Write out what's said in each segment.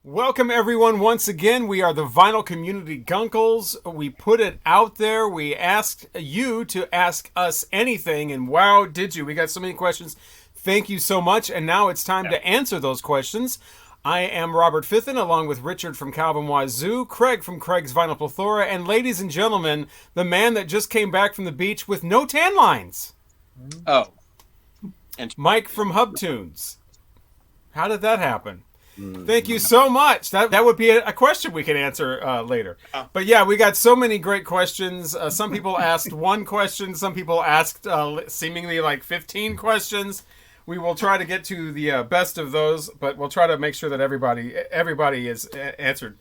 Welcome, everyone. Once again, we are the Vinyl Community Gunkles. We put it out there. We asked you to ask us anything, and wow, did you? We got so many questions. Thank you so much. And now it's time to answer those questions. I am Robert Fithen, along with Richard from Calvin Wazoo, Craig from Craig's Vinyl Plethora, and ladies and gentlemen, the man that just came back from the beach with no tan lines. Oh. Mike from Hubtunes. How did that happen? Thank you so much. That would be a question we can answer later. But yeah, we got so many great questions. Some people asked one question. Some people asked seemingly like 15 questions. We will try to get to the best of those, but we'll try to make sure that everybody is answered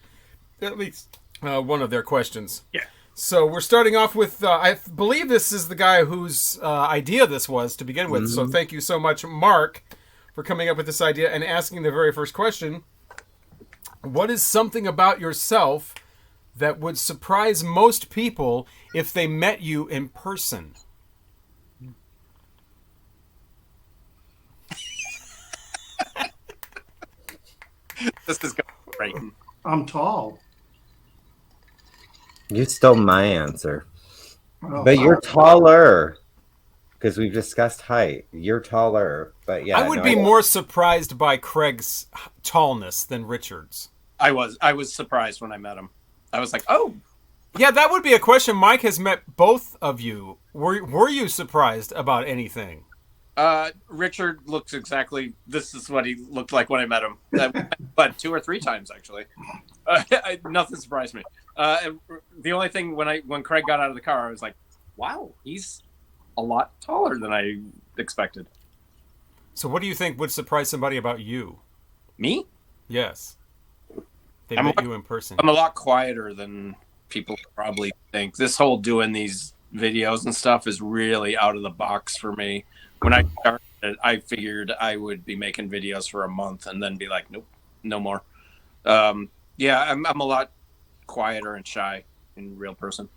at least one of their questions. Yeah. So we're starting off with, I believe this is the guy whose idea this was to begin with. So thank you so much, Mark, for coming up with this idea and asking the very first question. What is something about yourself that would surprise most people if they met you in person? This is great. I'm tall. You stole my answer. Oh, But you're taller. Because we've discussed height. You're taller. But yeah. I would be more surprised by Craig's tallness than Richard's. I was surprised when I met him. I was like, oh. Yeah, that would be a question. Mike has met both of you. Were you surprised about anything? Richard looks exactly, this is what he looked like when I met him. But 2 or 3 times, actually. Nothing surprised me. The only thing, when Craig got out of the car, I was like, wow, he's a lot taller than I expected. So what do you think would surprise somebody about you? Me? Yes. They met you in person. I'm a lot quieter than people probably think. This whole doing these videos and stuff is really out of the box for me. When I started, I figured I would be making videos for a month and then be like, nope, no more. Yeah, I'm a lot quieter and shy in real person.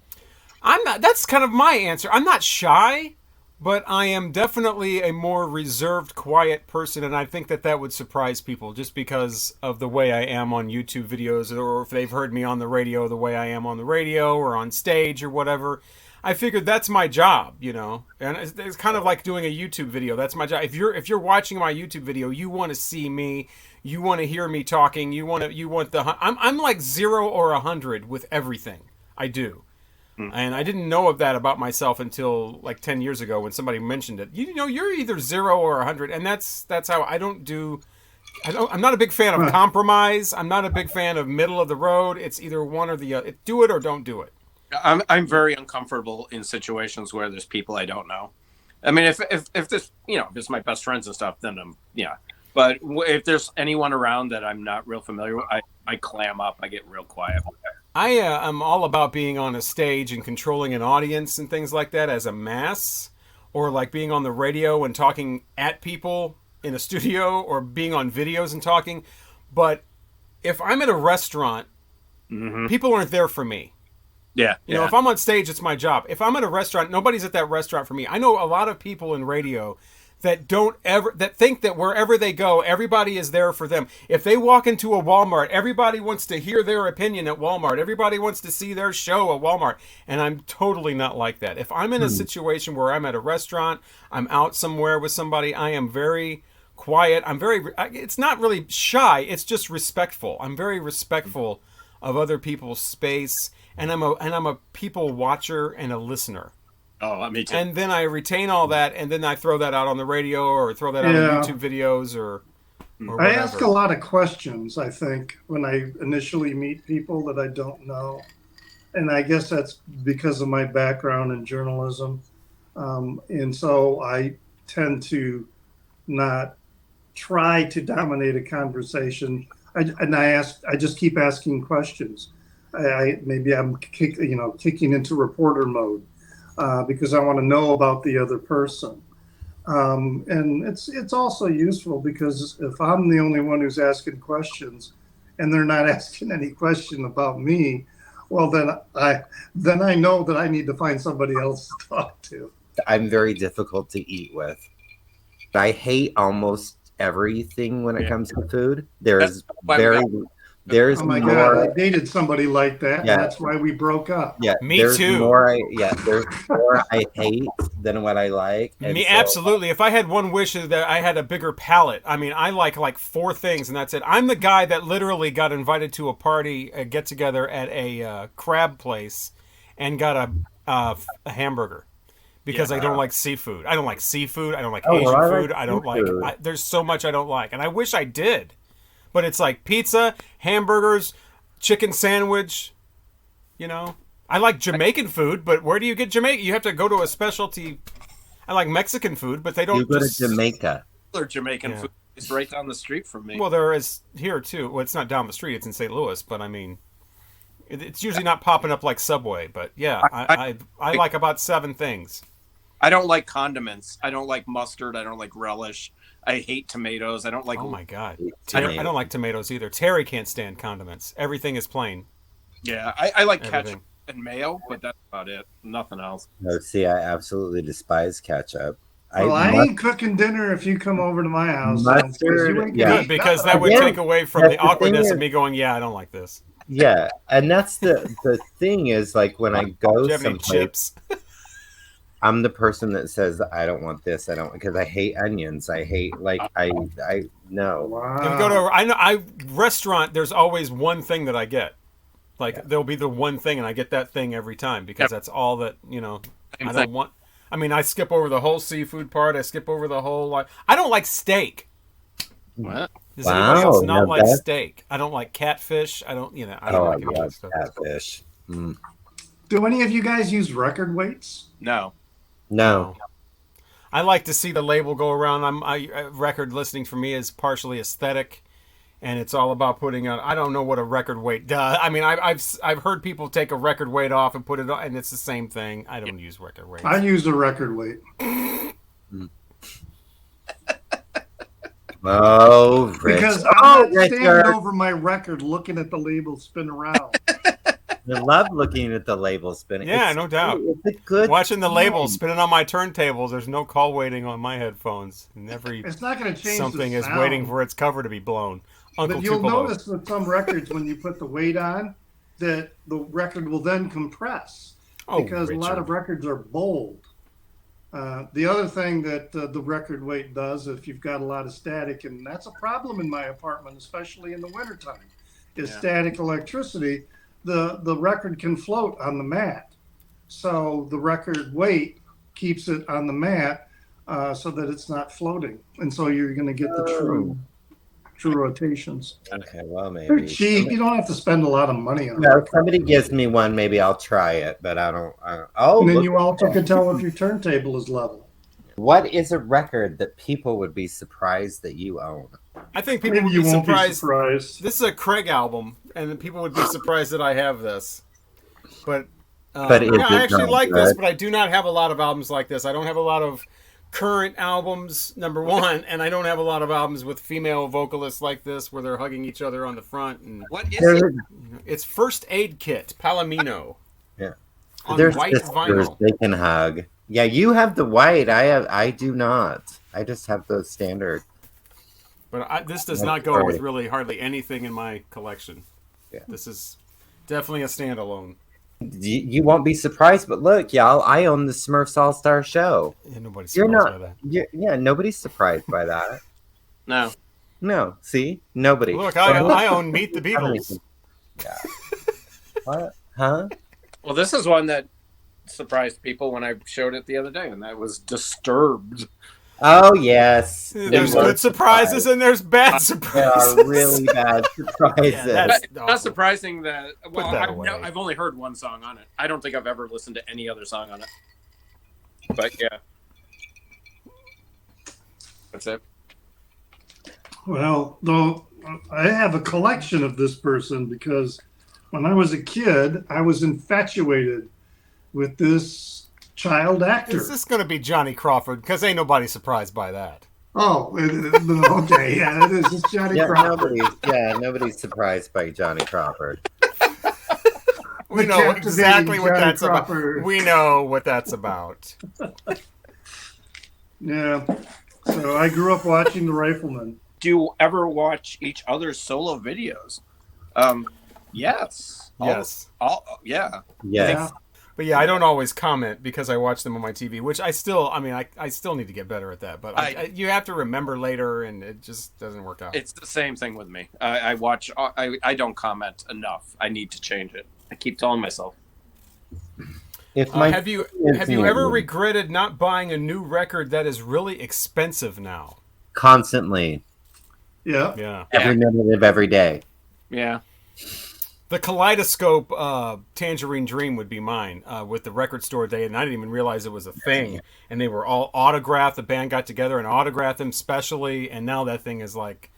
I'm not. That's kind of my answer. I'm not shy, but I am definitely a more reserved, quiet person, and I think that would surprise people just because of the way I am on YouTube videos, or if they've heard me on the radio the way I am on the radio or on stage or whatever. I figured that's my job, you know, and it's kind of like doing a YouTube video. That's my job. If you're watching my YouTube video, you want to see me, you want to hear me talking, you want the. I'm like 0 or 100 with everything I do. And I didn't know of that about myself until like 10 years ago when somebody mentioned it. You know, you're either 0 or 100, and that's how I don't do. I'm not a big fan of compromise. I'm not a big fan of middle of the road. It's either one or the other. Do it or don't do it. I'm very uncomfortable in situations where there's people I don't know. I mean, if this, you know, if it's my best friends and stuff, then yeah. But if there's anyone around that I'm not real familiar with, I clam up. I get real quiet. I am all about being on a stage and controlling an audience and things like that as a mass, or like being on the radio and talking at people in a studio, or being on videos and talking. But if I'm at a restaurant, people aren't there for me. Yeah. You know, if I'm on stage, it's my job. If I'm at a restaurant, nobody's at that restaurant for me. I know a lot of people in radio that think that wherever they go, everybody is there for them. If they walk into a Walmart, everybody wants to hear their opinion at Walmart. Everybody wants to see their show at Walmart. And I'm totally not like that. If I'm in a situation where I'm at a restaurant, I'm out somewhere with somebody, I am very quiet. It's not really shy. It's just respectful. I'm very respectful of other people's space. And I'm a people watcher and a listener. Oh, me too. And then I retain all that, and then I throw that out on the radio or throw that out on YouTube videos or whatever. I ask a lot of questions, I think, when I initially meet people that I don't know. And I guess that's because of my background in journalism. And so I tend to not try to dominate a conversation. I just keep asking questions. Maybe I'm kicking into reporter mode. Because I want to know about the other person. And it's also useful because if I'm the only one who's asking questions and they're not asking any question about me, well, then I know that I need to find somebody else to talk to. I'm very difficult to eat with. I hate almost everything when it comes to food. There's There's Oh my more. God, I dated somebody like that, Yeah. and that's why we broke up. Yeah, Me there's too. There's more I hate than what I like. And Me, so- absolutely. If I had one wish, is that I had a bigger palate. I mean, I like 4 things, and that's it. I'm the guy that literally got invited to a party, a get together at a crab place, and got a hamburger because I don't like seafood. I don't like seafood. I don't like Oh, Asian I like food. I don't like. seafood. There's so much I don't like, and I wish I did. But it's like pizza, hamburgers, chicken sandwich. You know, I like Jamaican food, but where do you get Jamaican? You have to go to a specialty. I like Mexican food, but they don't. You go just... to Jamaica. Their Jamaican Yeah. food is right down the street from me. Well, there is here too. Well, it's not down the street; it's in St. Louis. But I mean, it's usually not popping up like Subway. But yeah, I like about 7 things. I don't like condiments. I don't like mustard. I don't like relish. I hate tomatoes. I don't like. Oh my god, Tomato. I don't like tomatoes either. Terry can't stand condiments. Everything is plain. Yeah, I like Everything. ketchup and mayo, but that's about it. Nothing else. No, see, I absolutely despise ketchup. Well, I must- ain't cooking dinner if you come over to my house. Mustard, You ain't yeah. gonna Good, eat because nothing. that would Again, take away from that's the the thing awkwardness is- of me going, yeah, I don't like this. Yeah, and that's the thing is like when I go Do you have any someplace, chips? I'm the person that says I don't want this. I don't because I hate onions. I hate like I no. Wow. If you go to I restaurant, there's always one thing that I get. Like there'll be the one thing, and I get that thing every time because Yep. that's all that Same I thing. don't want. I mean, I skip over the whole seafood part. I skip over the whole like. I don't like steak. What? Does anybody Wow, else not now like that's- steak? I don't like catfish. I don't. I don't Oh, I like any of that love stuff. catfish. Do any of you guys use record weights? No. No, I like to see the label go around. Record listening for me is partially aesthetic, and it's all about putting on. I don't know what a record weight does. I mean, I've heard people take a record weight off and put it on, and it's the same thing. I don't use record weights. I use a record weight. oh, Rich. Because oh, I'm not standing Richard. over my record looking at the label spin around. I love looking at the label spinning. Yeah, It's- no doubt. It's a good Watching the thing. labels spinning on my turntables. There's no call waiting on my headphones, and every It's not going to change something the is sound, waiting for its cover to be blown. Uncle But you'll Tupelo. notice with some records when you put the weight on that the record will then compress Oh, because a lot Richard. of records are bold. The other thing that the record weight does, if you've got a lot of static, and that's a problem in my apartment, especially in the wintertime, is Yeah. static electricity. The record can float on the mat. So the record weight keeps it on the mat so that it's not floating. And so you're going to get the true rotations. Okay, well They're maybe. cheap. You don't have to spend a lot of money on No, it. if somebody gives me one, maybe I'll try it, but I don't. Oh, And then look you also can tell if your turntable is level. what is a record that people would be surprised that you own? I think people Maybe would you be won't be surprised. surprised. This is a Craig album, and then people would be surprised that I have this. But, But is yeah, I it actually not like this, good? but I do not have a lot of albums like this. I don't have a lot of current albums, number one, and I don't have a lot of albums with female vocalists like this where they're hugging each other on the front. And What is it? it's First Aid Kit, Palomino. Yeah. On There's white sisters, vinyl. they can hug. Yeah, you have the white. I do not. I just have the standard. But this does That's not go with right. really hardly anything in my collection. Yeah. This is definitely a standalone. You won't be surprised, but look, y'all, I own the Smurfs All Star Show. Yeah, nobody's You're surprised not. by that. Yeah, nobody's surprised by that. No. No, see, nobody. Look, I own Meet the Beatles. Yeah. What? Huh? Well, this is one that surprised people when I showed it the other day, and that was Disturbed. Oh yes. There's There good was surprises and there's bad There surprises. are really bad surprises. Yeah, that's- But not surprising that. Well, that away. I've only heard one song on it. I don't think I've ever listened to any other song on it. But yeah, that's it. Well, though I have a collection of this person because when I was a kid, I was infatuated with this child actor. Is this going to be Johnny Crawford? Because ain't nobody surprised by that. Oh, okay, yeah, it is. It's Johnny Yeah, Crawford. nobody's surprised by Johnny Crawford. We The know captivating exactly what Johnny that's Crawford. about. We know what that's about. Yeah. So I grew up watching The Rifleman. Do you ever watch each other's solo videos? Yes. Yes. Yeah. Yes. But yeah, I don't always comment because I watch them on my TV, which I still need to get better at that. But you have to remember later, and it just doesn't work out. It's the same thing with me. I watch. I don't comment enough. I need to change it. I keep telling myself. If Have you ever regretted not buying a new record that is really expensive now? Constantly, Yeah. Yeah. every minute of every day. Yeah. The Kaleidoscope Tangerine Dream would be mine with the record store day, and I didn't even realize it was a thing. And they were all autographed. The band got together and autographed them specially, and now that thing is like,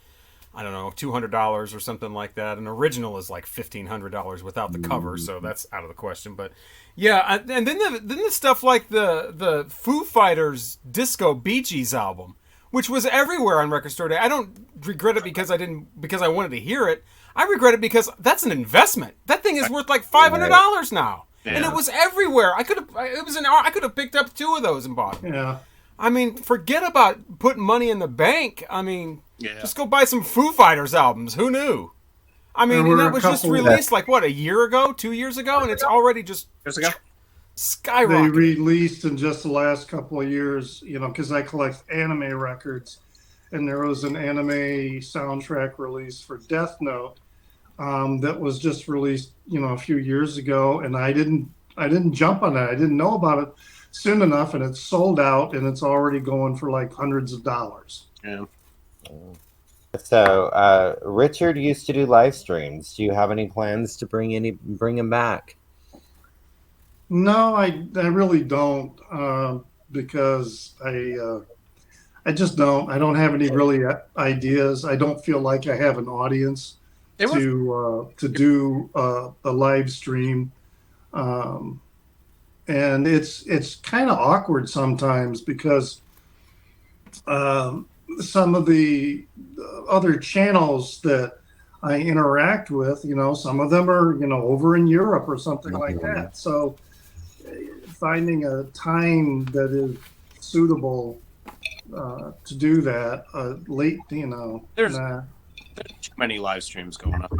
I don't know, $200 or something like that. An original is like $1,500 without the cover, so that's out of the question. But yeah, and then the stuff like the Foo Fighters Disco Bee Gees album, which was everywhere on record store day. I don't regret it because I wanted to hear it. I regret it because that's an investment. That thing is worth like $500 now, and it was everywhere. I could have picked up 2 of those and bought them. Yeah. I mean, forget about putting money in the bank. I mean, just go buy some Foo Fighters albums. Who knew? I mean, and that was just released like what, a year ago, 2 years ago, and it's already just skyrocketed. They released in just the last couple of years, because I collect anime records, and there was an anime soundtrack release for Death Note that was just released, a few years ago, and I didn't jump on that. I didn't know about it soon enough, and it's sold out, and it's already going for like hundreds of dollars. Yeah. So, Richard used to do live streams. Do you have any plans to bring him back? No, I really don't, because I just don't. I don't have any really ideas. I don't feel like I have an audience to do a live stream, and it's kind of awkward sometimes because some of the other channels that I interact with, some of them are, over in Europe or something like that. So finding a time that is suitable to do that late, There's too many live streams going on.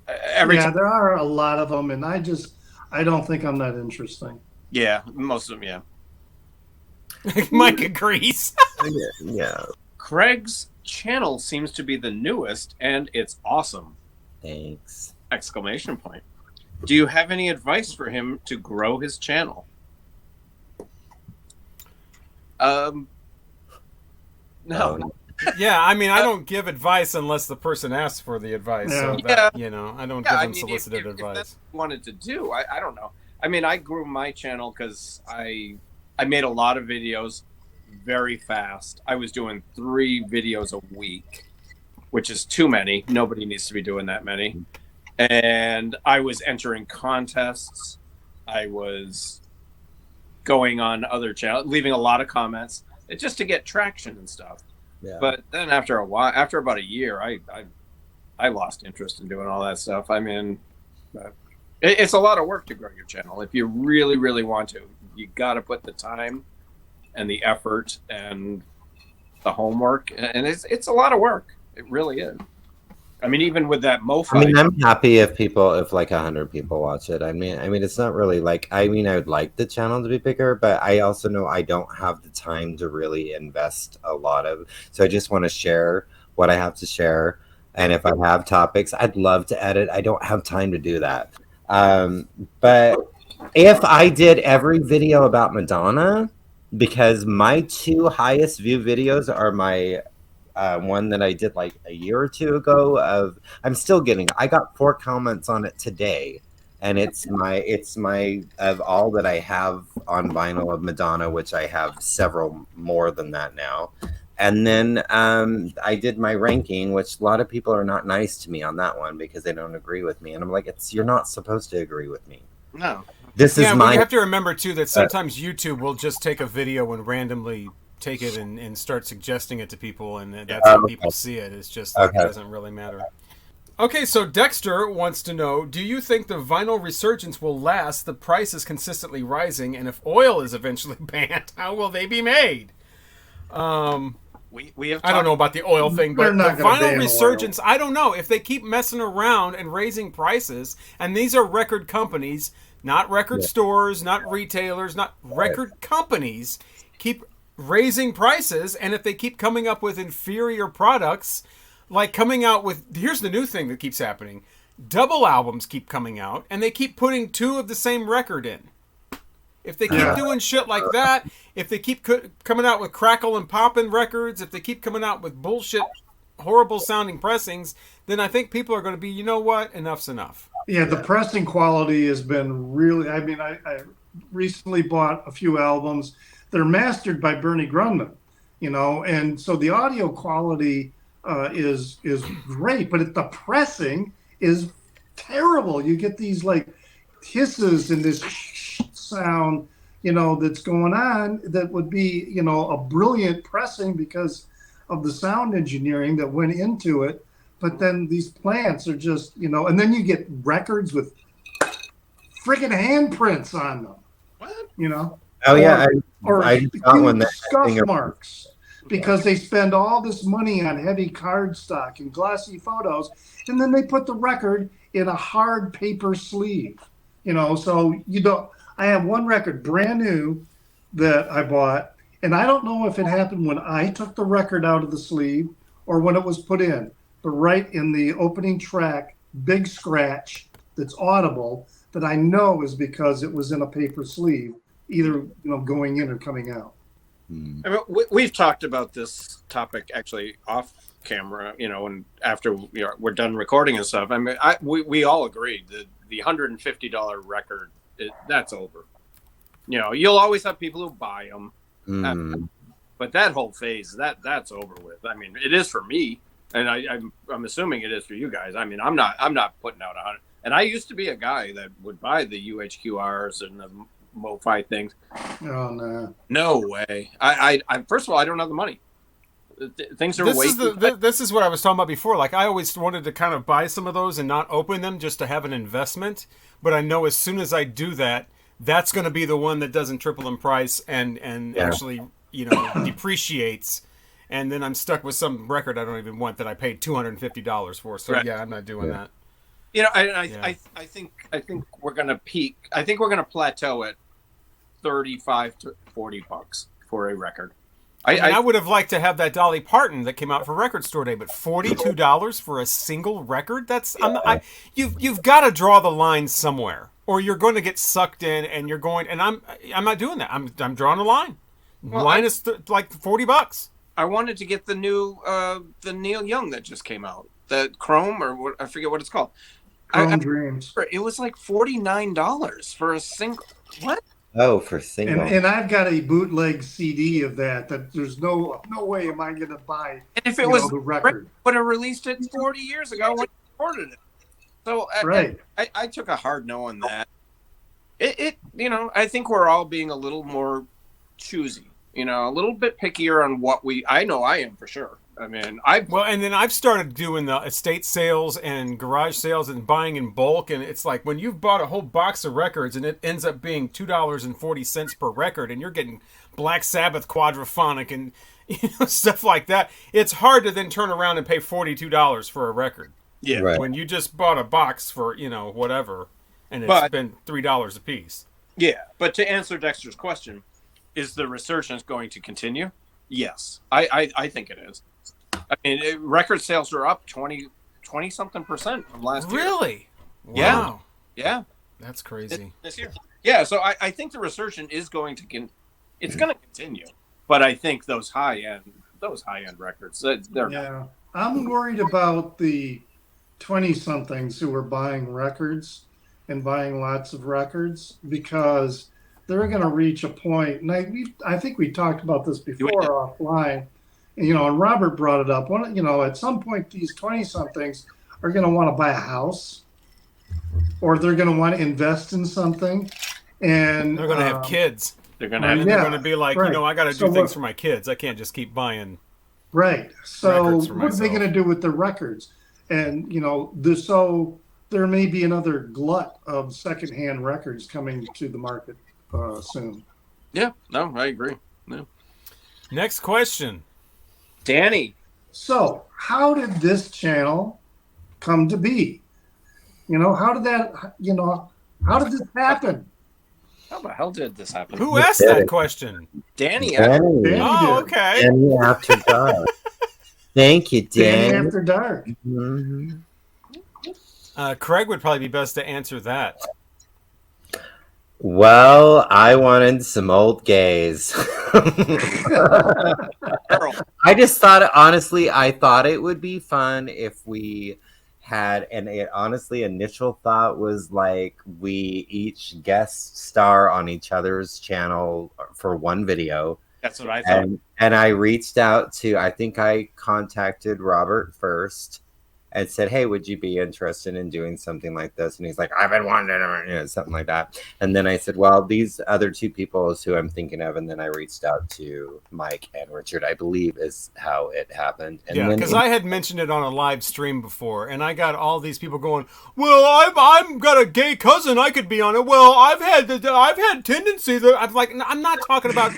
There are a lot of them, and I don't think I'm that interesting. Yeah, most of them. Yeah. Mike agrees. Yeah. Craig's channel seems to be the newest, and it's awesome! Thanks! Exclamation point. Do you have any advice for him to grow his channel? No. Yeah, I mean, I don't give advice unless the person asks for the advice. So that, I don't give them solicited advice. If that's what you wanted to do, I don't know. I mean, I grew my channel because I made a lot of videos very fast. I was doing 3 videos a week, which is too many. Nobody needs to be doing that many. And I was entering contests. I was going on other channels, leaving a lot of comments just to get traction and stuff. Yeah. But then after a while, after about a year, I lost interest in doing all that stuff. I mean, it's a lot of work to grow your channel. If you really, really want to, you got to put the time and the effort and the homework, and it's a lot of work. It really is. I mean, even with that MoFi. I mean, I'm happy if like 100 people watch it. I mean, it's not really like, I would like the channel to be bigger, but I also know I don't have the time to really invest a lot of. So I just want to share what I have to share, and if I have topics, I'd love to edit. I don't have time to do that. But if I did every video about Madonna, because my 2 highest view videos are my one that I did like a year or 2 ago I got 4 comments on it today, and it's my of all that I have on vinyl of Madonna, which I have several more than that now. And then I did my ranking, which a lot of people are not nice to me on that one because they don't agree with me, and I'm like, you're not supposed to agree with me. No. But you have to remember too that sometimes YouTube will just take a video and randomly take it and start suggesting it to people, and that's how people see it. It's just it doesn't really matter. Okay, so Dexter wants to know, do you think the vinyl resurgence will last? The price is consistently rising, and if oil is eventually banned, how will they be made? Well, We have. I don't know about the oil thing, They're but not the gonna ban vinyl oil. resurgence, I don't know. If they keep messing around and raising prices, and these are record companies, not record stores, not retailers, not record companies, keep raising prices, and if they keep coming up with inferior products, like coming out with, here's the new thing that keeps happening. Double albums keep coming out, and they keep putting 2 of the same record in. If they keep doing shit like that, if they keep coming out with crackle and poppin' records, if they keep coming out with bullshit, horrible sounding pressings, then I think people are going to be, you know what, enough's enough. Yeah, the pressing quality has been really. I mean, I recently bought a few albums. They're mastered by Bernie Grundman, and so the audio quality is great, but the pressing is terrible. You get these like hisses and this sound, that's going on that would be, a brilliant pressing because of the sound engineering that went into it. But then these plants are just, and then you get records with friggin' handprints on them. What? Oh yeah, I just got one that scuff thing- marks because they spend all this money on heavy cardstock and glossy photos, and then they put the record in a hard paper sleeve. So you don't. I have one record, brand new, that I bought, and I don't know if it happened when I took the record out of the sleeve or when it was put in. But right in the opening track, big scratch that's audible that I know is because it was in a paper sleeve, either going in or coming out. I mean, we've talked about this topic actually off camera, and after we're done recording and stuff. I mean, we all agreed that the $150 record, that's over. You'll always have people who buy them, but that whole phase, that's over with. I mean, it is for me, and I'm assuming it is for you guys. I mean, I'm not putting out 100. And I used to be a guy that would buy the UHQRs and the MoFi things. Oh no! No way. I first of all, I don't have the money. Things are This is what I was talking about before. Like, I always wanted to kind of buy some of those and not open them just to have an investment. But I know as soon as I do that, that's going to be the one that doesn't triple in price and actually, depreciates. And then I'm stuck with some record I don't even want that I paid $250 for. So Right. yeah, I'm not doing that. I think we're gonna peak. I think we're gonna plateau at $35 to $40 for a record. I would have liked to have that Dolly Parton that came out for Record Store Day, but $42 for a single record? That's you've got to draw the line somewhere, or you're going to get sucked in, and you're going. And I'm not doing that. I'm drawing a line. Line is like $40. I wanted to get the new the Neil Young that just came out, the Chrome or what, I forget what it's called. Chrome Dreams. It was like $49 for a single. What? Oh, for single. And I've got a bootleg CD of that there's no way am I going to buy. And if it was the record, would have released it 40 years ago when he recorded it. So right. I took a hard no on that. I think we're all being a little more choosy, a little bit pickier on what I know I am for sure. I mean, and then I've started doing the estate sales and garage sales and buying in bulk, and it's like when you've bought a whole box of records and it ends up being $2.40 per record, and you're getting Black Sabbath quadraphonic and stuff like that. It's hard to then turn around and pay $42 for a record. Yeah, right. When you just bought a box for whatever, and it's been $3 a piece. Yeah, but to answer Dexter's question, is the resurgence going to continue? Yes, I think it is. I mean, record sales are up 20 something % from last year. Really? Yeah. Wow. Yeah. That's crazy. This year. Yeah, so I think the resurgence is going to it's going to continue. But I think those high end records, they're yeah. I'm worried about the 20-somethings who are buying records and buying lots of records because they're going to reach a point. And I think we talked about this before offline. And Robert brought it up. At some point, these 20-somethings are going to want to buy a house, or they're going to want to invest in something, and they're going to have kids. They're going to they're going to be like, right. I got to do things for my kids. I can't just keep buying. Right. So records for what are they myself. going to do with their records? And so there may be another glut of secondhand records coming to the market soon. Yeah. No, I agree. No. Next question. Danny. So, how did this channel come to be? How did this happen? How the hell did this happen? Who asked that question? Danny. Danny, Danny Oh, did. okay. Danny After Dark. Thank you, Danny Danny. After Dark. Mhm. Craig would probably be best to answer that. Well, I wanted some old gays. Earl. I just thought, honestly, I thought it would be fun if we had, and it honestly, initial thought was like we each guest star on each other's channel for one video. That's what I thought. And I reached out to, I think I contacted Robert first and said, hey, would you be interested in doing something like this? And he's like, I've been wanting to, something like that. And then I said, well, these other two people is who I'm thinking of. And then I reached out to Mike and Richard, I believe is how it happened. And Yeah, then because I had mentioned it on a live stream before, and I got all these people going, "Well, I'm got a gay cousin. I could be on it." Well, I've had tendencies. I'm like, I'm not talking about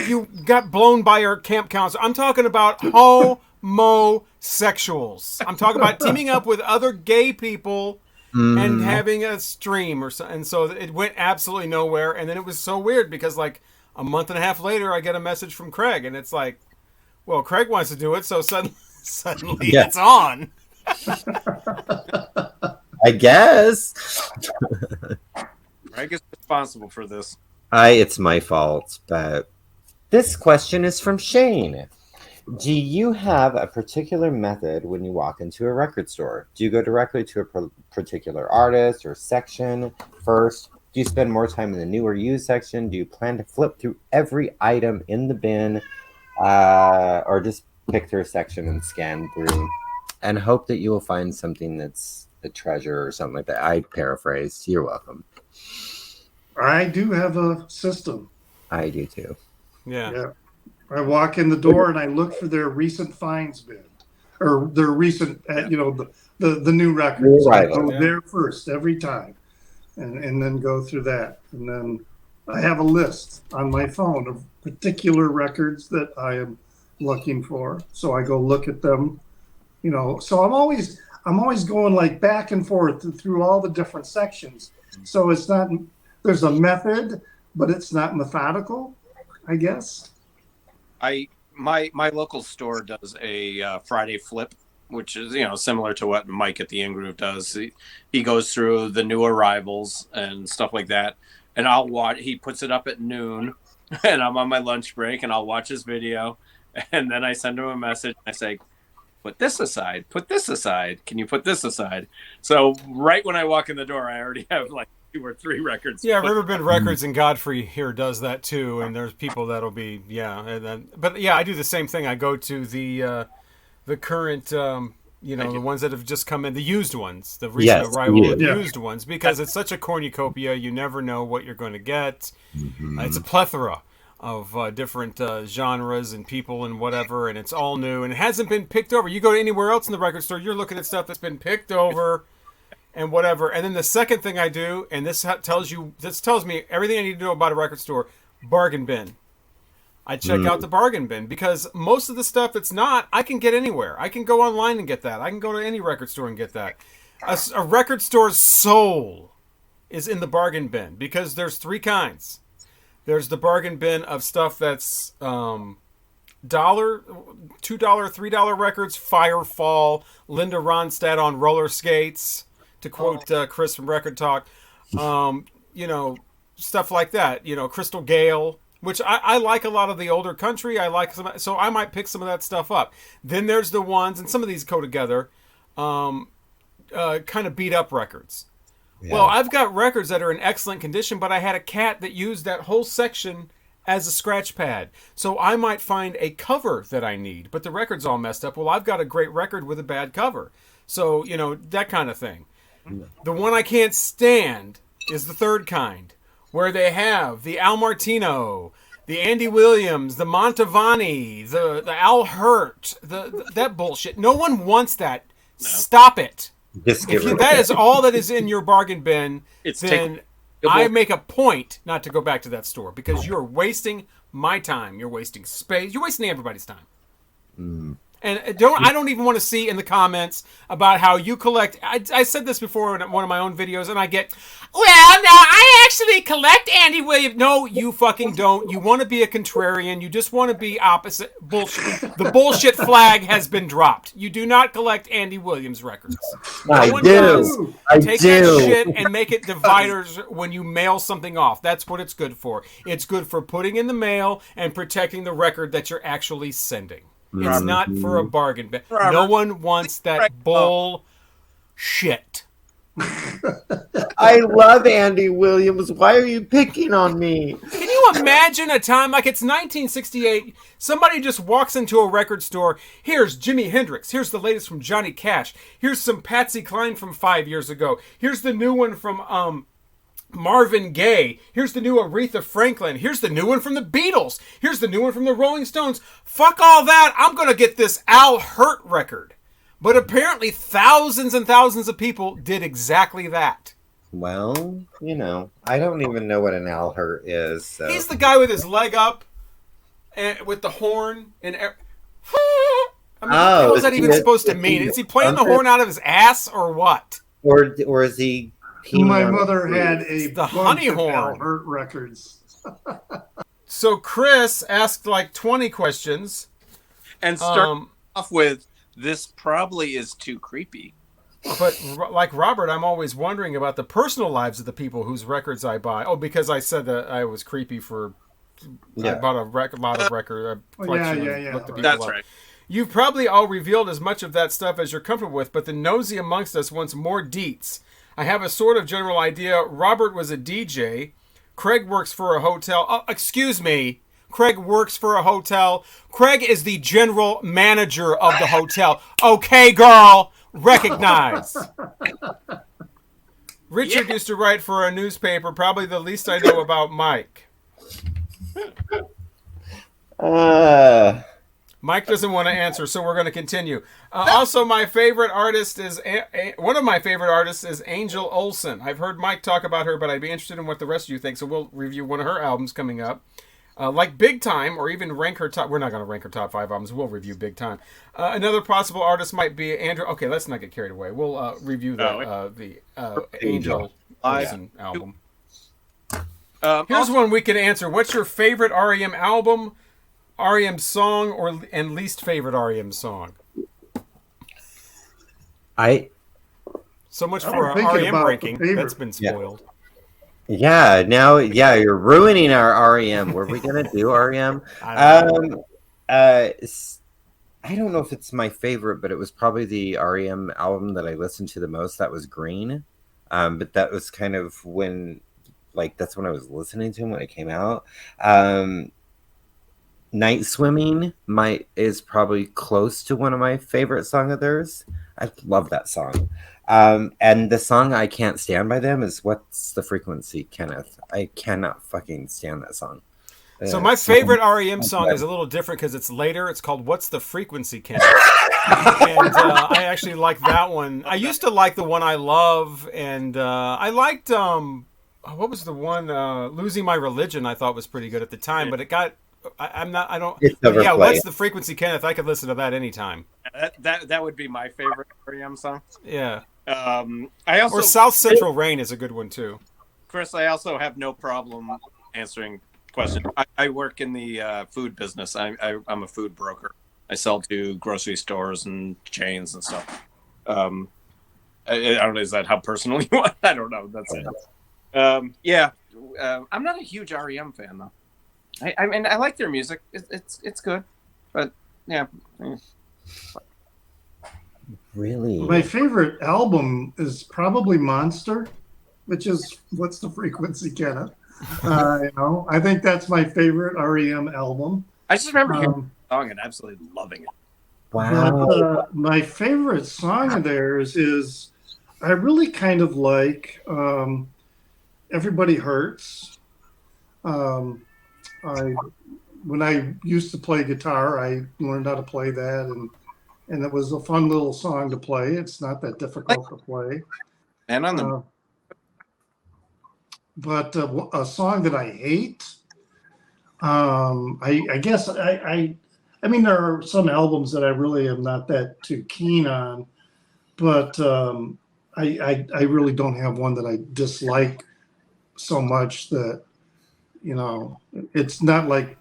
you got blown by your camp counselor. I'm talking about homosexuals. I'm talking about teaming up with other gay people and having a stream or so. And so it went absolutely nowhere. And then it was so weird because like a month and a half later, I get a message from Craig, and it's like, well, Craig wants to do it, so suddenly Yeah. it's on. I guess Greg is responsible for this. it's my fault, but this question is from Shane. Do you have a particular method when you walk into a record store? Do you go directly to a particular artist or section first? Do you spend more time in the new or used section? Do you plan to flip through every item in the bin, or just pick through a section and scan through and hope that you will find something that's a treasure or something like that? I paraphrased. You're welcome. I do have a system. I do too. Yeah. Yeah. I walk in the door and I look for their recent finds bin or their recent, the new records. I go there first every time and then go through that. And then I have a list on my phone of particular records that I am looking for. So I go look at them, so I'm always going like back and forth through all the different sections. So it's not, there's a method, but it's not methodical, I guess. My local store does a Friday flip, which is similar to what Mike at the In-Groove does. He goes through the new arrivals and stuff like that, and I'll watch. He puts it up at noon, and I'm on my lunch break, and I'll watch his video, and then I send him a message. I say, "Put this aside. Put this aside. Can you put this aside?" So right when I walk in the door, I already have like 2 or 3 records. Yeah, Riverbend Records and Godfrey here does that too, and there's people that'll be but I do the same thing. I go to the current the ones that have just come in, the used ones, the recent arrival of used ones, because it's such a cornucopia. You never know what you're going to get. It's a plethora of different genres and people and whatever, and it's all new and it hasn't been picked over. You go to anywhere else in the record store, you're looking at stuff that's been picked over. And whatever. And then the second thing I do, and this tells me everything I need to know about a record store, bargain bin. I check out the bargain bin because most of the stuff that's not, I can get anywhere. I can go online and get that. I can go to any record store and get that. A record store's soul is in the bargain bin because there's 3 kinds. There's the bargain bin of stuff that's $1, $2, $3 records, Firefall, Linda Ronstadt on roller skates, to quote Chris from Record Talk, stuff like that. Crystal Gale, which I like a lot of the older country. I like so I might pick some of that stuff up. Then there's the ones, and some of these go together, kind of beat up records. Yeah. Well, I've got records that are in excellent condition, but I had a cat that used that whole section as a scratch pad. So I might find a cover that I need, but the record's all messed up. Well, I've got a great record with a bad cover. So, that kind of thing. The one I can't stand is the third kind, where they have the Al Martino, the Andy Williams, the Mantovani, the Al Hurt, that bullshit. No one wants that. No. Stop it. That is all that is in your bargain bin. Then I make a point not to go back to that store because you're wasting my time. You're wasting space. You're wasting everybody's time. Mm. And I don't even want to see in the comments about how you collect. I said this before in one of my own videos, and I get, well, no, I actually collect Andy Williams. No, you fucking don't. You want to be a contrarian. You just want to be opposite. Bullshit. The bullshit flag has been dropped. You do not collect Andy Williams records. I one do. does. I Take do. that shit and make it dividers when you mail something off. That's what it's good for. It's good for putting in the mail and protecting the record that you're actually sending. It's not for a bargain bin. No one wants that bull shit. I love Andy Williams. Why are you picking on me? Can you imagine a time like it's 1968? Somebody just walks into a record store. Here's Jimi Hendrix. Here's the latest from Johnny Cash. Here's some Patsy Cline from 5 years ago. Here's the new one from Marvin Gaye. Here's the new Aretha Franklin. Here's the new one from the Beatles. Here's the new one from the Rolling Stones. Fuck all that. I'm going to get this Al Hirt record. But apparently thousands and thousands of people did exactly that. Well, I don't even know what an Al Hirt is. So. He's the guy with his leg up and with the horn and what was that even supposed to mean? Is he playing the horn out of his ass or what? Or is he... My mother had a the bunch honey of horn. Al Hirt records. So Chris asked like 20 questions. And start off with, this probably is too creepy. But like Robert, I'm always wondering about the personal lives of the people whose records I buy. Oh, because I said that I was creepy for... I bought a lot of record collection. That's right. You've probably all revealed as much of that stuff as you're comfortable with, but the nosy amongst us wants more deets. I have a sort of general idea. Robert was a DJ. Craig works for a hotel. Oh, excuse me. Craig works for a hotel. Craig is the general manager of the hotel. Okay, girl. Recognize. Richard used to write for a newspaper. Probably the least I know about Mike. Mike doesn't want to answer, so we're going to continue. Also, my favorite artist is one of my favorite artists is Angel Olsen. I've heard Mike talk about her, but I'd be interested in what the rest of you think. So we'll review one of her albums coming up, like Big Time, or even rank her top. We're not going to rank her top 5 albums. We'll review Big Time. Another possible artist might be Andrew. Okay, let's not get carried away. We'll review the Angel Olsen album. Here's one we can answer. What's your favorite REM album? REM song and least favorite REM song? So much for our REM ranking. That's been spoiled. Yeah, now you're ruining our REM. Were we gonna do REM? I don't know if it's my favorite, but it was probably the REM album that I listened to the most. That was Green. But that was kind of when, that's when I was listening to him when it came out. Night Swimming is probably close to one of my favorite songs of theirs. I love that song. And the song I Can't Stand by them is What's the Frequency, Kenneth? I cannot fucking stand that song. So my favorite REM song is a little different because it's later. It's called What's the Frequency, Kenneth? And I actually like that one. I used to like the one I Love, and I liked, what was the one? Losing My Religion I thought was pretty good at the time, but it got... What's the Frequency, Kenneth? I could listen to that anytime. That would be my favorite REM song. Yeah. Or South Central Rain is a good one too. Chris, I also have no problem answering questions. I work in the food business. I'm a food broker. I sell to grocery stores and chains and stuff. I don't know, is that how personal you want? I don't know. That's it. I'm not a huge REM fan though. I mean, I like their music. It's good, but yeah. Really? My favorite album is probably Monster, which is What's the Frequency, Kenneth? I think that's my favorite REM album. I just remember hearing the song and absolutely loving it. Wow. But, my favorite song of theirs is, I really kind of like Everybody Hurts. When I used to play guitar, I learned how to play that, and it was a fun little song to play. It's not that difficult to play. And on the but a song that I hate, I guess I I mean, there are some albums that I really am not that too keen on, but I really don't have one that I dislike so much that, you know, it's not like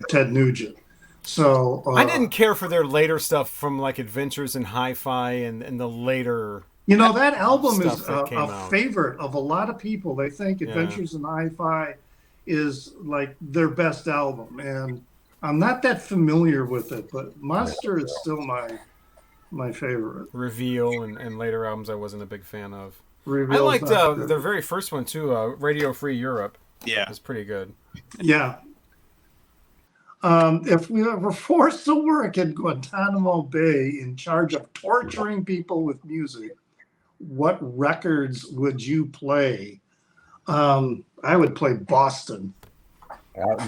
Ted Nugent. So I didn't care for their later stuff from like Adventures in Hi-Fi and the later. you know, that album is Stuff that came a out. favorite of a lot of people. They think Yeah. Adventures in Hi-Fi is like their best album, and I'm not that familiar with it, but Monster is still my favorite. Reveal and later albums I wasn't a big fan of. I Reveal's liked not good. their very first one too, Radio Free Europe. Yeah. It was pretty good. Yeah. If we were forced to work in Guantanamo Bay in charge of torturing people with music, what records would you play? I would play Boston.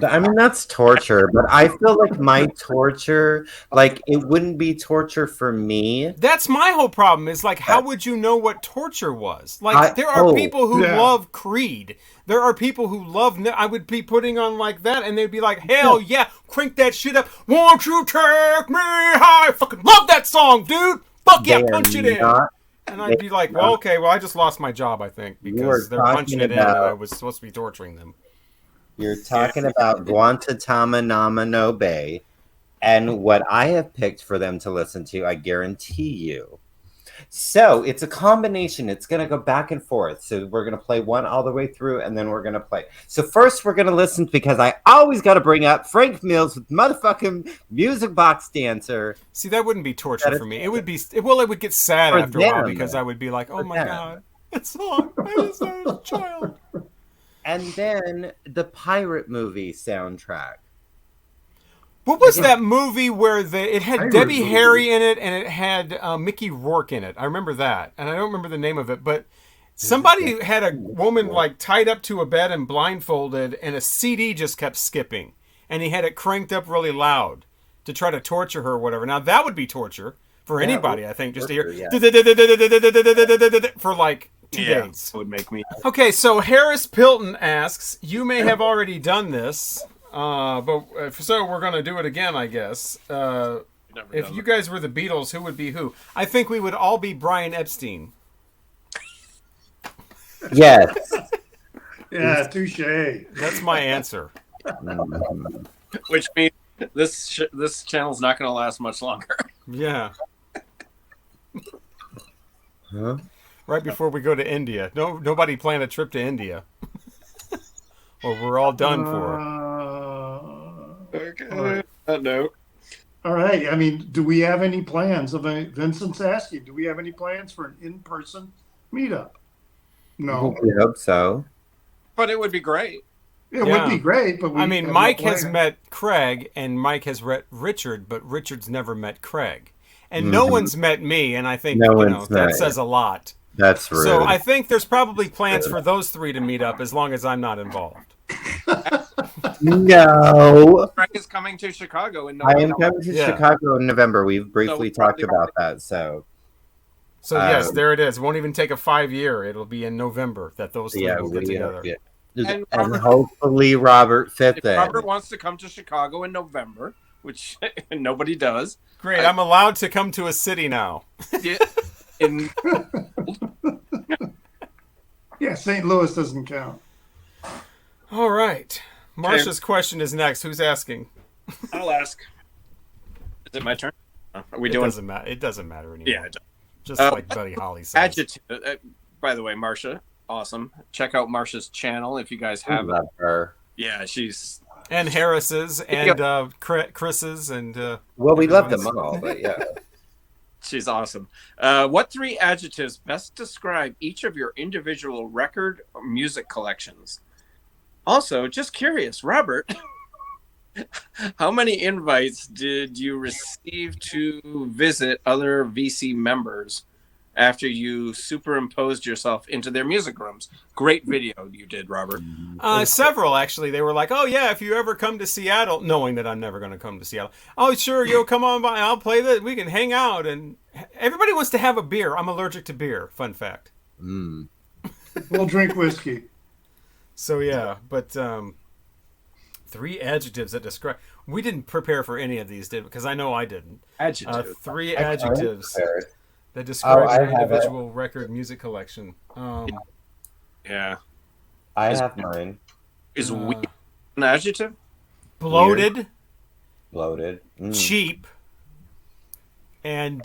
I mean, that's torture, but I feel like my torture, like, it wouldn't be torture for me. That's my whole problem. Is like, how would you know what torture was? Like, there are people who Yeah. love Creed. There are people who love. I would be putting on like that, and they'd be like, "Hell yeah, crank that shit up! Won't you take me high? Fucking love that song, dude! Fuck yeah, They are punch it in!" not- And I'd be like, "Well, okay, well, I just lost my job, I think, You because are they're punching it in, and talking I about- was supposed to be torturing them." You're talking about Guantanamo Bay, and what I have picked for them to listen to, I guarantee you. So it's a combination. It's going to go back and forth. So we're going to play one all the way through, and then we're going to play. So first, we're going to listen because I always got to bring up Frank Mills with motherfucking Music Box Dancer. See, that wouldn't be torture That is- for me. It would be, well, it would get sad For after a while them. because I would be like, "Oh For my them. god, it's song I just had as a child." And then the pirate movie soundtrack. What was that movie where it had Pirate Debbie movie. Harry in it and it had Mickey Rourke in it? I remember that, and I don't remember the name of it, but somebody had a woman like tied up to a bed and blindfolded, and a CD just kept skipping, and he had it cranked up really loud to try to torture her or whatever. Now that would be torture for anybody, I think, just to hear for like 2 days. Would make me. Okay, so Harris Pilton asks, you may have already done this, but if so, we're going to do it again, I guess. If you guys were the Beatles, who would be who? I think we would all be Brian Epstein. Yes. Yeah, touche. That's my answer. Which means this channel's not going to last much longer. Yeah. Huh? Right before we go to India. Nobody planned a trip to India. Or we're all done for. Okay. No. All right. I mean, do we have any plans? Vincent's asking, do we have any plans for an in-person meetup? No. We hope so. But it would be great. It Yeah. would be great, but we I mean, have no Mike has plan. met Craig, and Mike has met Richard, but Richard's never met Craig. And no one's met me, and I think No that one's met says a lot. That's rude. So I think there's probably plans for those three to meet up as long as I'm not involved. No. Frank is coming to Chicago in I November. am coming to Yeah. Chicago in November. We've briefly So talked probably- about that. So So yes, there it is. It won't even take a 5 year. It'll be in November that those three yeah, will get together. And and Robert- hopefully Robert fit If in. Robert wants to come to Chicago in November, which nobody does, Great. I'm allowed to come to a city now. in Yeah, St. Louis doesn't count. All right. Marsha's question is next. Who's asking? I'll ask. Is it my turn? Are we It doing? doesn't matter. It doesn't matter anymore. Yeah. Just like Buddy Holly says. Adjective. By the way, Marsha, awesome. Check out Marsha's channel if you guys I haven't. love her. Yeah, she's And Harris's and Chris's and Well, we love them everyone's- all, but yeah. she's awesome. What three adjectives best describe each of your individual record or music collections? Also, just curious, Robert, how many invites did you receive to visit other VC members after you superimposed yourself into their music rooms? Great video you did, Robert. several actually. They were like, "Oh yeah, if you ever come to Seattle," knowing that I'm never going to come to Seattle. "Oh sure, you'll come on by. I'll play that. We can hang out." And everybody wants to have a beer. I'm allergic to beer. Fun fact. We'll drink whiskey. So yeah, but 3 adjectives that describe. We didn't prepare for any of these, did we? Because I know I didn't. Adjective. 3 I adjectives prepared. that describe I your have it. individual record music collection. Yeah. I have mine. Is weak an adjective? Bloated, Bloated. cheap, and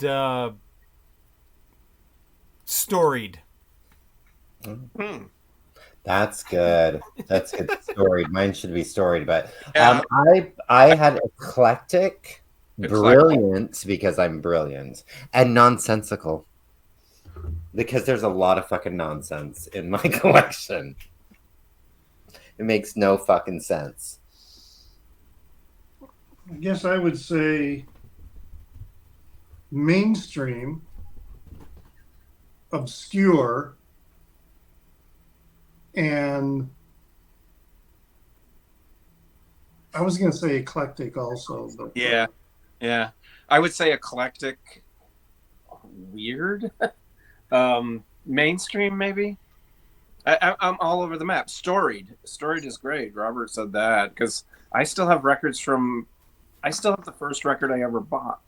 storied. Hmm. That's good. That's good. Storied. Mine should be storied, but Yeah. I had eclectic, Eclectic. brilliant because I'm brilliant, and nonsensical because there's a lot of fucking nonsense in my collection. It makes no fucking sense. I guess I would say mainstream, obscure, and I was going to say eclectic also, but Yeah. Yeah. I would say eclectic, weird, mainstream maybe. I'm all over the map. Storied is great. Robert said that because I still have records from. I still have the first record I ever bought.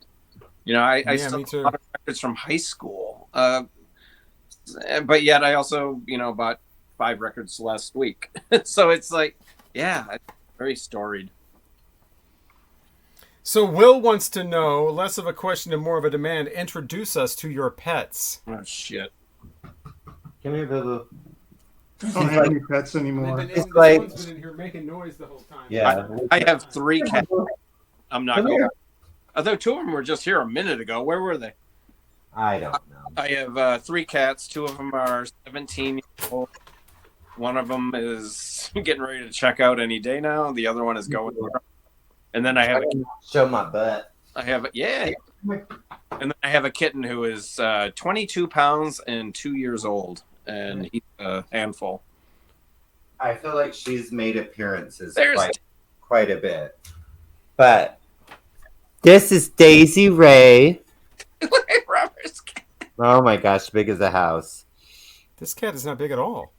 You know, I Yeah, still me have too. a lot of records from high school. But yet I also, bought 5 records last week. So it's like, yeah, very storied. So Will wants to know, less of a question and more of a demand, introduce us to your pets. Oh shit. Come here, Boo. I don't have any pets anymore. It's like- one's been in here making noise the whole time. Yeah. I have 3 cats. I'm not Come going. here. Although 2 of them were just here a minute ago. Where were they? I don't know. I have 3 cats. 2 of them are 17 years old. One of them is getting ready to check out any day now. The other one is going. And then I have Show my butt. yeah. And then I have a kitten who is 22 pounds and 2 years old, and he's a handful. I feel like she's made appearances There's- quite a bit. But this is Daisy Ray. Robert's cat. Oh my gosh, big as a house. This cat is not big at all.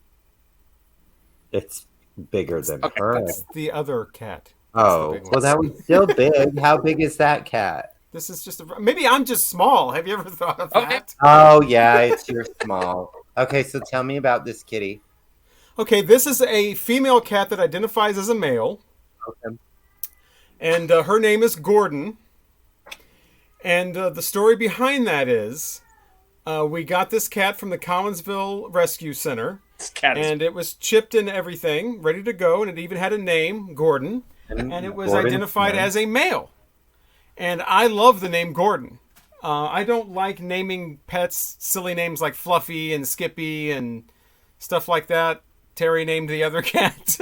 It's bigger than Okay, her. That's the other cat. Oh, the big well, one. that was still big. How big is that cat? This is just maybe I'm just small. Have you ever thought of Okay. that? Oh, yeah, it's your small. Okay, so tell me about this kitty. Okay, this is a female cat that identifies as a male, Okay. and her name is Gordon. And the story behind that is, we got this cat from the Collinsville Rescue Center, This cat is and it was chipped and everything, ready to go, and it even had a name, Gordon, and it was Gordon's identified nice. as a male. And I love the name Gordon. I don't like naming pets silly names like Fluffy and Skippy and stuff like that. Terry named the other cat.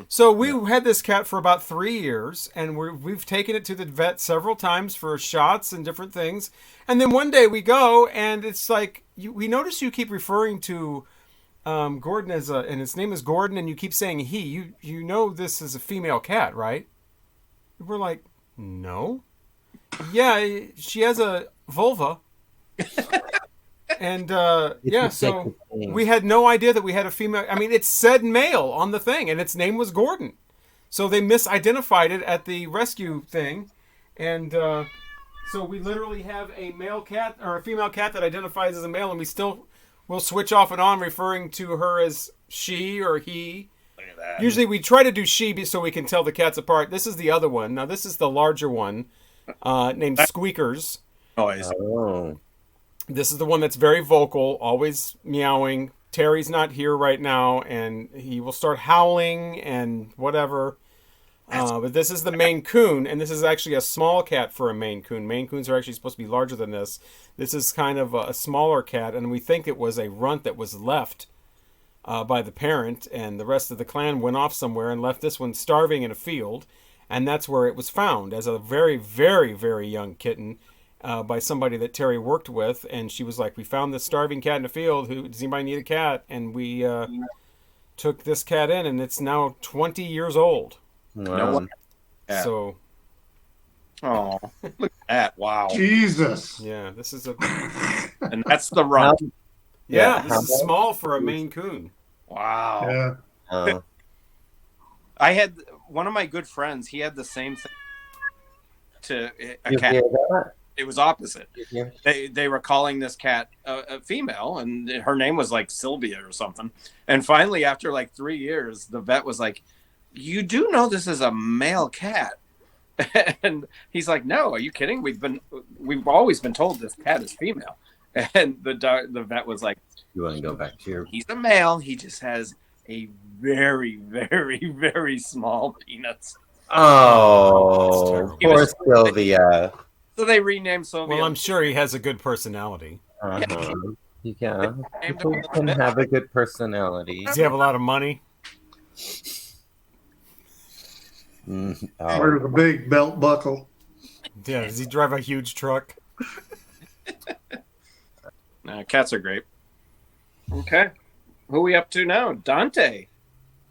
So we had this cat for about 3 years, and we've taken it to the vet several times for shots and different things. And then one day we go, and it's like we notice you keep referring to Gordon and his name is Gordon, and you keep saying he. You know this is a female cat, right? We're like, no. Yeah, she has a vulva. And yeah, so we had no idea that we had a female. I mean, it said male on the thing, and its name was Gordon. So they misidentified it at the rescue thing, and so we literally have a male cat or a female cat that identifies as a male, and we still will switch off and on referring to her as she or he. Look at that. Usually we try to do she so we can tell the cats apart. This is the other one. Now this is the larger one, named Squeakers. Noise. Oh. This is the one that's very vocal, always meowing. Terry's not here right now, and he will start howling and whatever. But this is the Maine Coon, and this is actually a small cat for a Maine Coon. Maine Coons are actually supposed to be larger than this. This is kind of a smaller cat, and we think it was a runt that was left by the parent, and the rest of the clan went off somewhere and left this one starving in a field, and that's where it was found as a very, very, very young kitten. By somebody that Terry worked with, and she was like, we found this starving cat in the field. Does anybody need a cat? And we took this cat in, and it's now 20 years old. Wow. Yeah. So, Oh, look at that! Wow. Jesus. yeah, this is a And that's the run. yeah, this how is big? small for a Maine Coon. Wow. Yeah. Oh. I had one of my good friends, he had the same thing to a You cat. hear that? It was opposite. You hear? They were calling this cat a female, and her name was like Sylvia or something. And finally, after like 3 years, the vet was like, "You do know this is a male cat?" And he's like, "No, are you kidding? We've always been told this cat is female." And the vet was like, You want to go back to your? "He's a male. He just has a very, very, very small penis." Oh, terrible. poor Sylvia. So they renamed Sylvia. Well, I'm sure he has a good personality. Uh-huh. Yeah, Named people him can Vet. have a good personality. Does he have a lot of money? Oh. Wear the big belt buckle. Yeah. Does he drive a huge truck? Cats are great. Okay. Who are we up to now? Dante.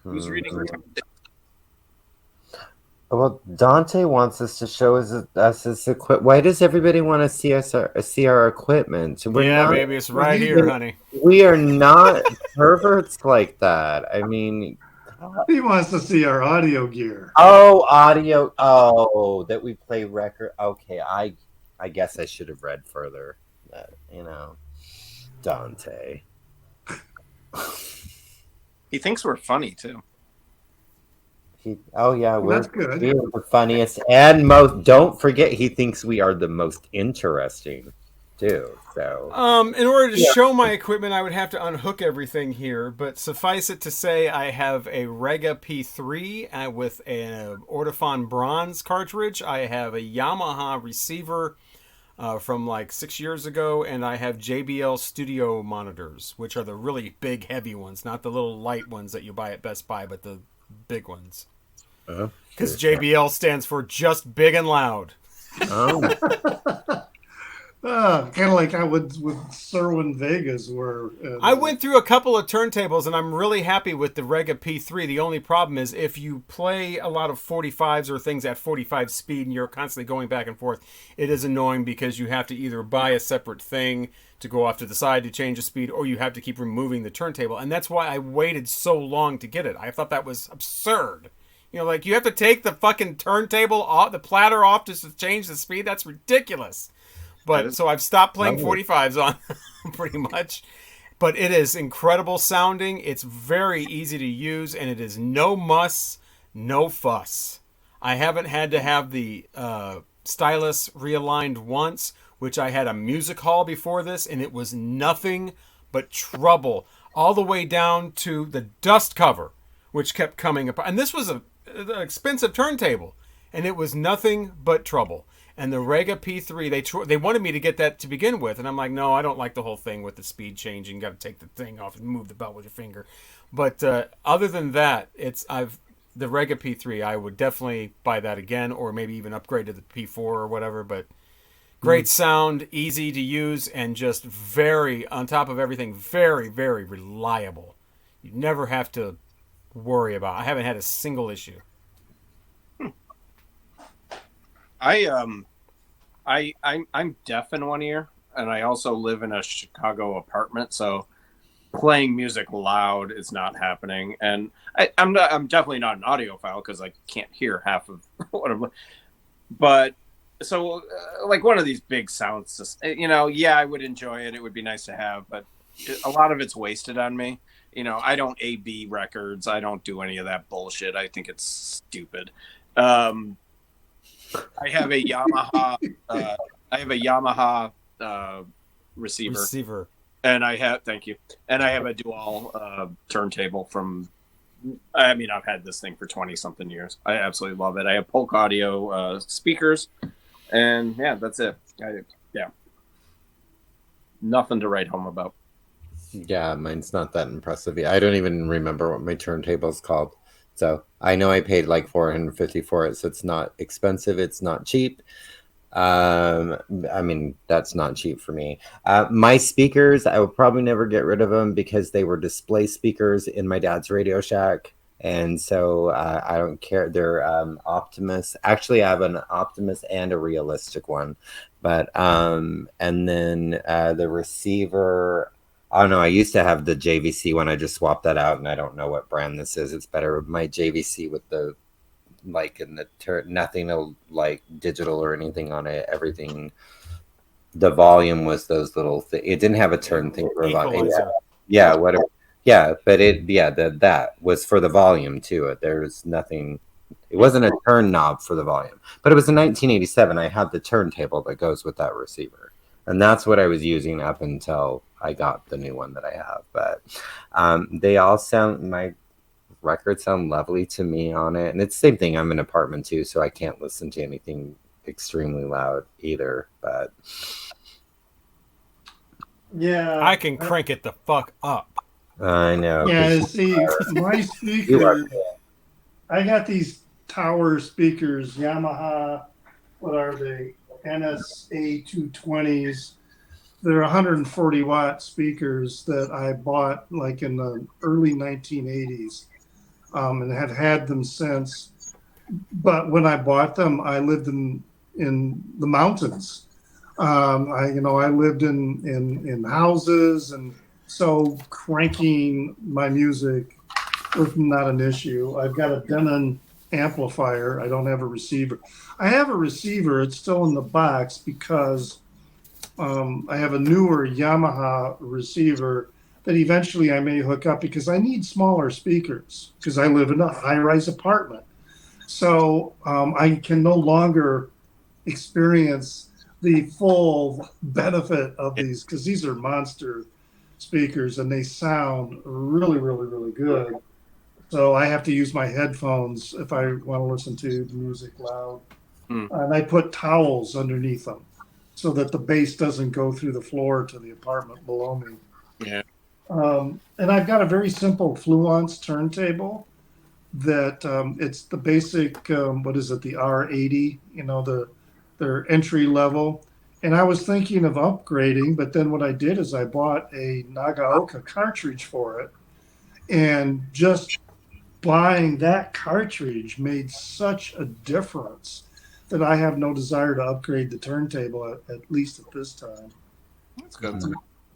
Who's reading? Mhm. Well, Dante wants us to show us his equipment. Why does everybody want to see our equipment? Yeah, baby, it's right here, honey. We are not perverts like that. I mean, He wants to see our audio gear. audio. Oh, that we play record. Okay, I guess I should have read further. Dante. He thinks we're funny too. That's good. We are the funniest and most. Don't forget, he thinks we are the most interesting too. So, In order to show my equipment, I would have to unhook everything here. But suffice it to say, I have a Rega P3 with an Ortofon Bronze cartridge. I have a Yamaha receiver from like 6 years ago, and I have JBL Studio monitors, which are the really big, heavy ones, not the little light ones that you buy at Best Buy, but the big ones. Because JBL stands for just big and loud. Kind of like I would with Serwin Vegas, where I went through a couple of turntables, and I'm really happy with the Rega P3. The only problem is if you play a lot of 45s or things at 45 speed and you're constantly going back and forth, it is annoying because you have to either buy a separate thing to go off to the side to change the speed, or you have to keep removing the turntable. And that's why I waited so long to get it. I thought that was absurd. You know, like, you have to take the fucking turntable off, the platter off, just to change the speed? That's ridiculous. But so I've stopped playing 45s on pretty much. But it is incredible sounding. It's very easy to use, and it is no muss, no fuss. I haven't had to have the stylus realigned once, which I had a music hall before this, and it was nothing but trouble. All the way down to the dust cover, which kept coming apart. And this was an expensive turntable, and it was nothing but trouble. And the Rega P3, they wanted me to get that to begin with, and I'm like, no, I don't like the whole thing with the speed changing. You got to take the thing off and move the belt with your finger. But other than that, the Rega P3. I would definitely buy that again, or maybe even upgrade to the P4 or whatever. But great sound, easy to use, and just very, on top of everything, very, very reliable. You never have to worry about. I haven't had a single issue. I'm deaf in one ear, and I also live in a Chicago apartment, so playing music loud is not happening. And I'm definitely not an audiophile because I can't hear half of what I'm. But so like one of these big sounds, I would enjoy it. It would be nice to have, but a lot of it's wasted on me. I don't AB records. I don't do any of that bullshit. I think it's stupid. I have a Yamaha. Receiver. And I have a dual turntable from. I've had this thing for 20 something years. I absolutely love it. I have Polk Audio speakers, and that's it. Nothing to write home about. Yeah, mine's not that impressive. I don't even remember what my turntable's called. So I know I paid like $450 for it, so it's not expensive. It's not cheap. That's not cheap for me. My speakers, I would probably never get rid of them because they were display speakers in my dad's Radio Shack. And so I don't care. They're Optimus. Actually, I have an Optimus and a realistic one. But and then the receiver. Oh no, I used to have the JVC one. I just swapped that out, and I don't know what brand this is. It's better. My JVC with the like in the nothing like digital or anything on it. Everything, the volume was those little it didn't have a turn thing for volume. Equalizer. Yeah, whatever. Yeah, but that was for the volume too. There's nothing. It wasn't a turn knob for the volume, but it was in 1987. I had the turntable that goes with that receiver, and that's what I was using up until I got the new one that I have. But they all sound, my records sound lovely to me on it, and it's the same thing. I'm in an apartment too, so I can't listen to anything extremely loud either. But Yeah, I can crank it the fuck up. I know. yeah. See, my You are speakers, I got these tower speakers, Yamaha. What are they? NSA 220s. They're 140-watt speakers that I bought like in the early 1980s, and have had them since. But when I bought them, I lived in the mountains. I lived in houses, and so cranking my music was not an issue. I've got a Denon amplifier. I don't have a receiver. I have a receiver. It's still in the box because I have a newer Yamaha receiver that eventually I may hook up because I need smaller speakers because I live in a high-rise apartment. So I can no longer experience the full benefit of these because these are monster speakers and they sound really, really, really good. So I have to use my headphones if I want to listen to the music loud. And I put towels underneath them so that the bass doesn't go through the floor to the apartment below me. Yeah. And I've got a very simple Fluence turntable that it's the basic, what is it, the R80, their entry level. And I was thinking of upgrading, but then what I did is I bought a Nagaoka cartridge for it. And just buying that cartridge made such a difference that I have no desire to upgrade the turntable, at least at this time. That's good.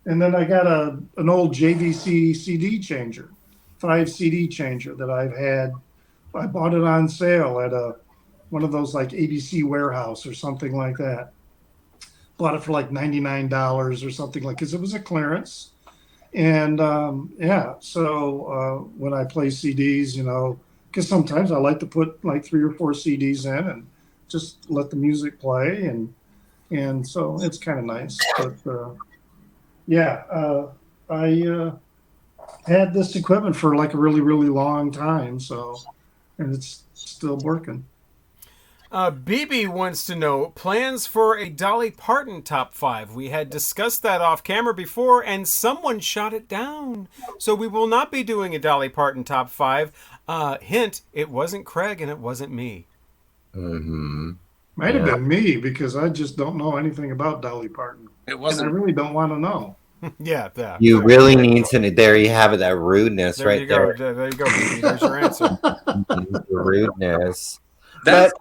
And then I got an old JVC CD changer, 5 CD changer that I've had. I bought it on sale at one of those like ABC Warehouse or something like that. Bought it for like $99 or something because it was a clearance. And so when I play CDs, because sometimes I like to put like 3 or 4 CDs in and just let the music play, and so it's kind of nice. But I had this equipment for like a really, really long time, and it's still working. BB wants to know plans for a Dolly Parton top 5. We had discussed that off camera before, and someone shot it down. So we will not be doing a Dolly Parton top 5. Hint: it wasn't Craig and it wasn't me. Mm-hmm. Might have been me because I just don't know anything about Dolly Parton. It And I wasn't. really don't want to know. Yeah. You really need to. There you have it. That rudeness There right you go. there. There you go, BB. There's your answer. The rudeness. That's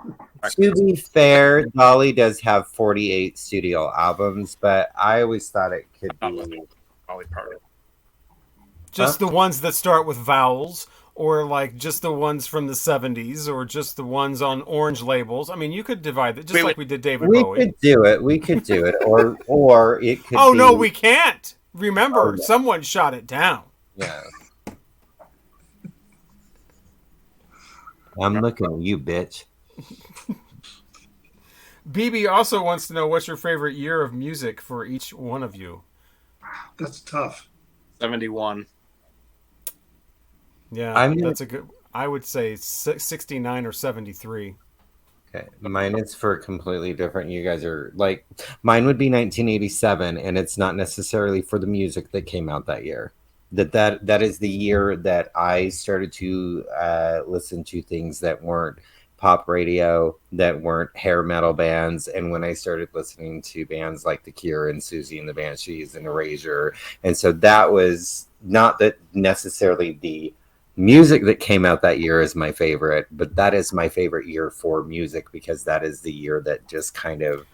But to be fair, Dolly does have 48 studio albums, but I always thought it could be. Dolly Parton. Just the ones that start with vowels, or like just the ones from the 70s, or just the ones on orange labels. I mean, you could divide it just like we did David We Bowie. could do it. We could do it, or it could. Oh be, no, we can't. Remember, Oh, yeah. someone shot it down. Yeah. I'm looking at you, bitch. BB also wants to know what's your favorite year of music for each one of you. That's tough. 71. Yeah, that's a good. I would say 69 or 73. Okay, mine is for completely different. You guys are like, mine would be 1987, and it's not necessarily for the music that came out that year. That is the year that I started to listen to things that weren't pop radio, that weren't hair metal bands, and when I started listening to bands like The Cure and Susie and the Banshees and Erasure, and so that was not that necessarily the music that came out that year is my favorite, but that is my favorite year for music because that is the year that just kind of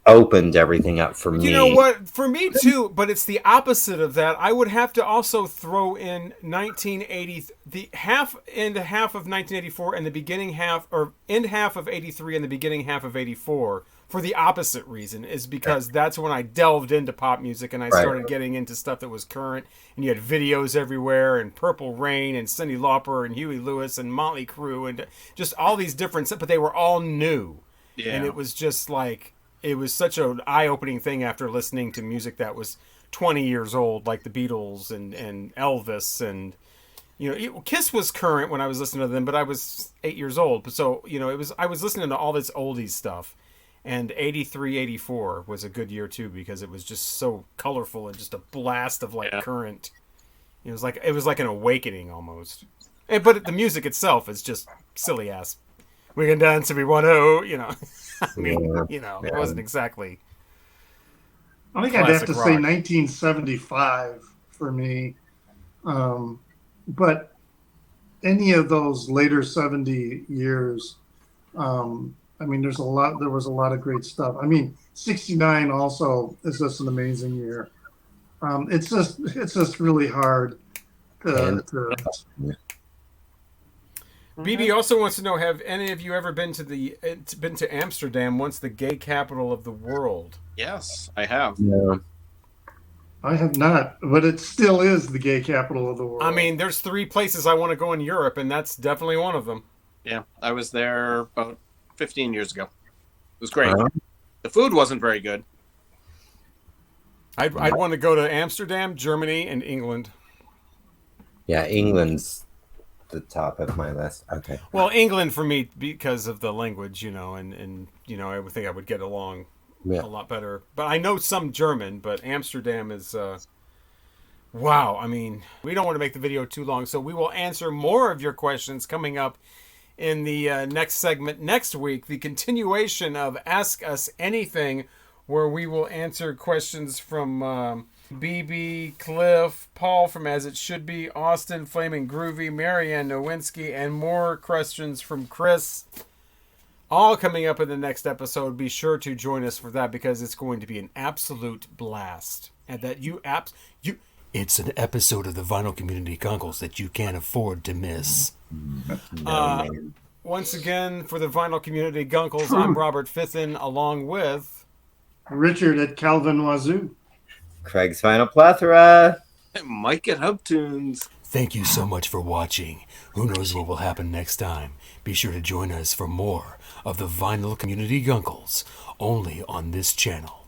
opened everything up for me. You know what? For me too, but it's the opposite of that. I would have to also throw in 1980, the end half of 1984 and the beginning half, or end half of 83 and the beginning half of 84. For the opposite reason, is because that's when I delved into pop music and I started getting into stuff that was current. And you had videos everywhere, and Purple Rain, and Cyndi Lauper, and Huey Lewis, and Motley Crue, and just all these different stuff, but they were all new. Yeah. And it was just like, it was such an eye-opening thing after listening to music that was 20 years old, like the Beatles and Elvis, and Kiss was current when I was listening to them, but I was 8 years old, so I was listening to all this oldies stuff. And 83, 84 was a good year too, because it was just so colorful and just a blast of current. It was like an awakening almost. But the music itself is just silly ass. We can dance if we want to, I mean, it wasn't exactly. I think I'd have to say 1975 for me. But any of those later 70 years, I mean, there was a lot of great stuff. I mean, 69 also is just an amazing year. It's just really hard to BB also wants to know: have any of you ever been to Amsterdam, once the gay capital of the world? Yes, I have. Yeah. I have not, but it still is the gay capital of the world. I mean, there's 3 places I want to go in Europe, and that's definitely one of them. Yeah, I was there about 15 years ago. It was great. The food wasn't very good. I'd want to go to Amsterdam, Germany, and England. Yeah, England's the top of my list. Okay. Well, England for me because of the language, and I would think I would get along a lot better. But I know some German, but Amsterdam is wow. I mean, we don't want to make the video too long, so we will answer more of your questions coming up in the next segment next week, the continuation of Ask Us Anything, where we will answer questions from BB, Cliff, Paul from As It Should Be, Austin, Flaming Groovy, Marianne Nowinski, and more questions from Chris. All coming up in the next episode. Be sure to join us for that, because it's going to be an absolute blast. And that it's an episode of the Vinyl Community Gunkles that you can't afford to miss. Once again, for the Vinyl Community Gunkles, I'm Robert Fithin, along with Richard at Calvin Wazoo, Craig's Vinyl Plethora, Mike at Hubtunes. Thank you so much for watching. Who knows what will happen next time? Be sure to join us for more of the Vinyl Community Gunkles, only on this channel.